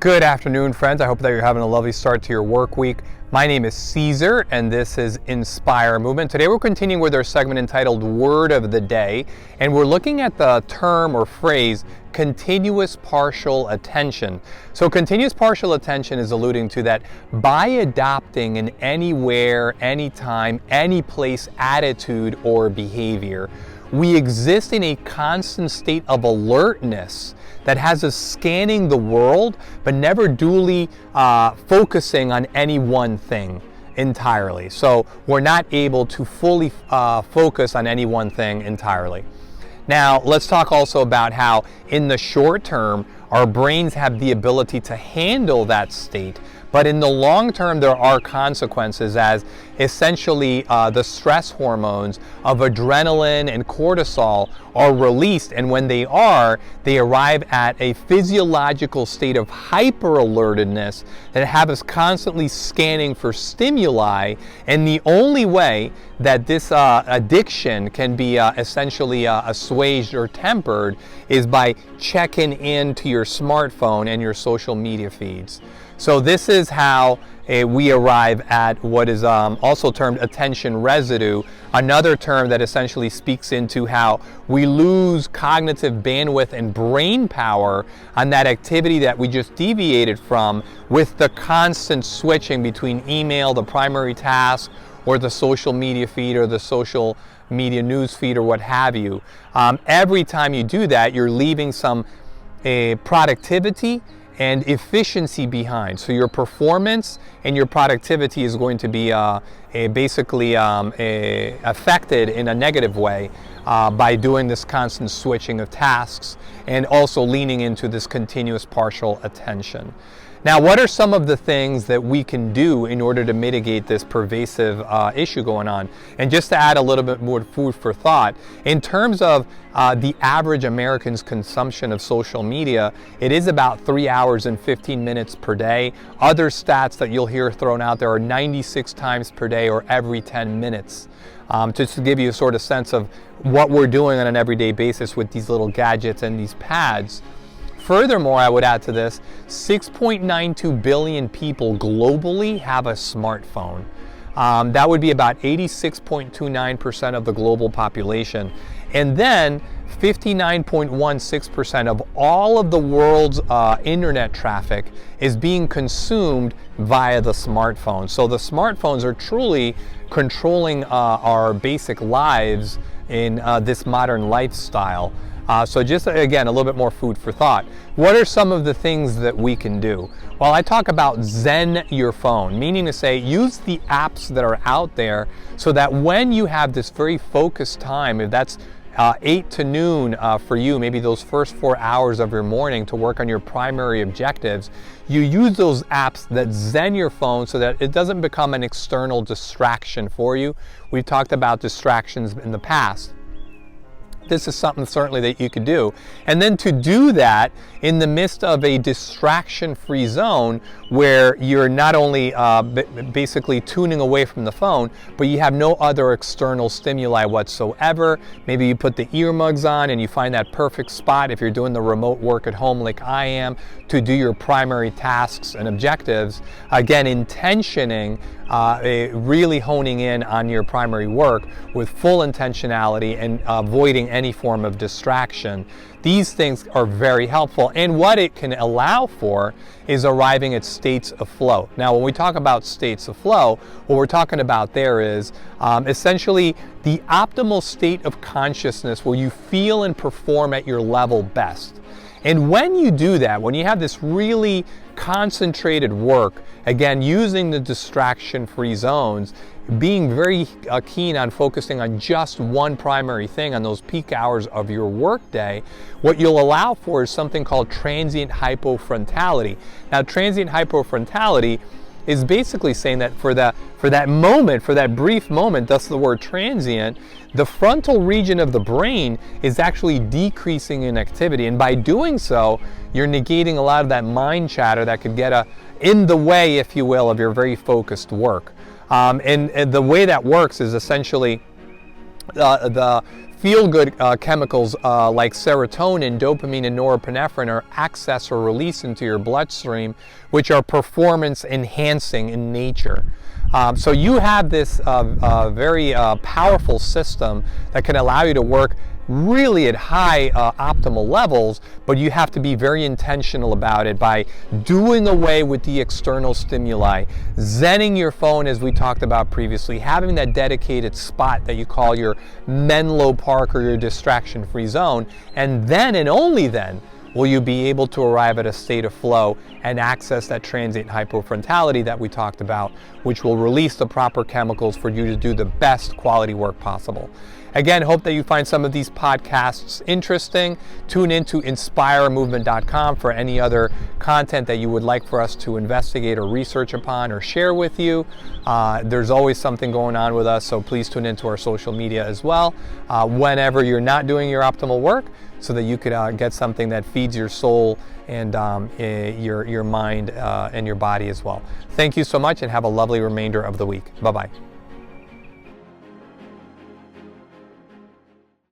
Good afternoon, friends. I hope that you're having a lovely start to your work week. My name is Caesar, and this is Inspire Movement. Today we're continuing with our segment entitled Word of the Day, and we're looking at the term or phrase, continuous partial attention. So continuous partial attention is alluding to that by adopting an anywhere, anytime, any place attitude or behavior, we exist in a constant state of alertness that has us scanning the world, but never duly focusing on any one thing entirely. So we're not able to fully focus on any one thing entirely. Now, let's talk also about how in the short term, our brains have the ability to handle that state, but in the long term, there are consequences as essentially the stress hormones of adrenaline and cortisol are released, and when they arrive at a physiological state of hyper-alertedness that have us constantly scanning for stimuli, and the only way that this addiction can be essentially assuaged or tempered is by checking into your smartphone and your social media feeds. So this is how we arrive at what is also termed attention residue, another term that essentially speaks into how we lose cognitive bandwidth and brain power on that activity that we just deviated from with the constant switching between email, the primary task, or the social media feed or the social media news feed or what have you. Every time you do that, you're leaving some productivity and efficiency behind. So your performance and your productivity is going to be basically affected in a negative way by doing this constant switching of tasks and also leaning into this continuous partial attention. Now, what are some of the things that we can do in order to mitigate this pervasive issue going on? And just to add a little bit more food for thought, in terms of the average American's consumption of social media, it is about 3 hours and 15 minutes per day. Other stats that you'll hear thrown out there are 96 times per day or every 10 minutes. Just to give you a sort of sense of what we're doing on an everyday basis with these little gadgets and these pads. Furthermore, I would add to this, 6.92 billion people globally have a smartphone. That would be about 86.29% of the global population. And then 59.16% of all of the world's internet traffic is being consumed via the smartphone. So the smartphones are truly controlling our basic lives in this modern lifestyle. So just again, a little bit more food for thought. What are some of the things that we can do? Well, I talk about Zen your phone, meaning to say use the apps that are out there so that when you have this very focused time, if that's 8 to noon for you, maybe those first 4 hours of your morning to work on your primary objectives, you use those apps that zen your phone so that it doesn't become an external distraction for you. We've talked about distractions in the past. This is something certainly that you could do. And then to do that in the midst of a distraction-free zone where you're not only basically tuning away from the phone, but you have no other external stimuli whatsoever. Maybe you put the earmugs on and you find that perfect spot if you're doing the remote work at home like I am to do your primary tasks and objectives. Again, intentioning, really honing in on your primary work with full intentionality and avoiding any form of distraction. These things are very helpful, and what it can allow for is arriving at states of flow. Now, when we talk about states of flow, what we're talking about there is essentially the optimal state of consciousness where you feel and perform at your level best. And when you do that, when you have this really concentrated work, again, using the distraction-free zones, being very keen on focusing on just one primary thing on those peak hours of your workday, what you'll allow for is something called transient hypofrontality. Now, transient hypofrontality is basically saying that for that moment, for that brief moment, thus the word transient, the frontal region of the brain is actually decreasing in activity. And by doing so, you're negating a lot of that mind chatter that could get in the way, if you will, of your very focused work. And the way that works is essentially the feel-good chemicals like serotonin, dopamine, and norepinephrine are accessed or released into your bloodstream, which are performance enhancing in nature. So you have this very powerful system that can allow you to work really at high optimal levels, but you have to be very intentional about it by doing away with the external stimuli, zenning your phone as we talked about previously, having that dedicated spot that you call your Menlo Park or your distraction-free zone, and then and only then will you be able to arrive at a state of flow and access that transient hypofrontality that we talked about, which will release the proper chemicals for you to do the best quality work possible. Again, hope that you find some of these podcasts interesting. Tune into inspiremovement.com for any other content that you would like for us to investigate or research upon or share with you. There's always something going on with us, so please tune into our social media as well whenever you're not doing your optimal work, so that you could get something that feeds your soul and your mind and your body as well. Thank you so much, and have a lovely remainder of the week. Bye-bye.